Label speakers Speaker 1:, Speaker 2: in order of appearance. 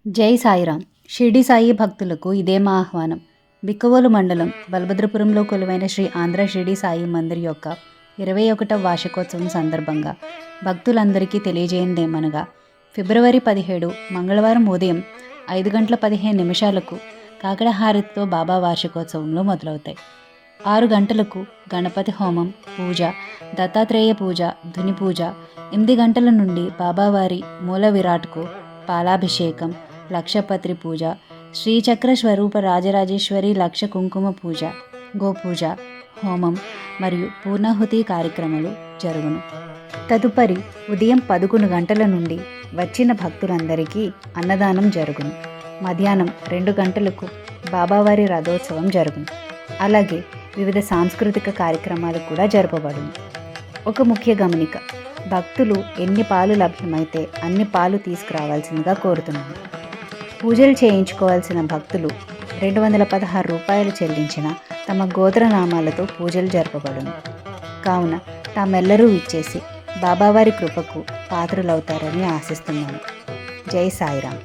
Speaker 1: జై సాయిరాం. షిరిడి సాయి భక్తులకు ఇదే మా ఆహ్వానం. బిక్కవోలు మండలం బలభద్రపురంలో కొలువైన శ్రీ ఆంధ్ర షిరిడి సాయి మందిర్ యొక్క 21వ వార్షికోత్సవం సందర్భంగా భక్తులందరికీ తెలియజేయందేమనగా ఫిబ్రవరి 17 మంగళవారం ఉదయం 5:15 కాకడహారతితో బాబా వార్షికోత్సవంలో మొదలవుతాయి. 6 గంటలకు గణపతి హోమం, పూజ, దత్తాత్రేయ పూజ, ధుని పూజ, 8 గంటల నుండి బాబావారి మూల విరాట్కు పాలాభిషేకం, లక్షపత్రి పూజ, శ్రీచక్ర స్వరూప రాజరాజేశ్వరి లక్ష కుంకుమ పూజ, గోపూజ, హోమం మరియు పూర్ణాహుతి కార్యక్రమాలు జరుగును. తదుపరి ఉదయం 11 గంటల నుండి వచ్చిన భక్తులందరికీ అన్నదానం జరుగును. మధ్యాహ్నం 2 గంటలకు బాబావారి రథోత్సవం జరుగును. అలాగే వివిధ సాంస్కృతిక కార్యక్రమాలు కూడా జరపబడును. ఒక ముఖ్య గమనిక, భక్తులు ఎన్ని పాలు లభ్యమైతే అన్ని పాలు తీసుకురావాల్సిందిగా కోరుతున్నాను. పూజలు చేయించుకోవాల్సిన భక్తులు 216 రూపాయలు చెల్లించిన తమ గోత్రనామాలతో పూజలు జరపబడును. కావున తామెల్లరూ ఇచ్చేసి బాబావారి కృపకు పాత్రులవుతారని ఆశిస్తున్నాను. జై సాయిరాం.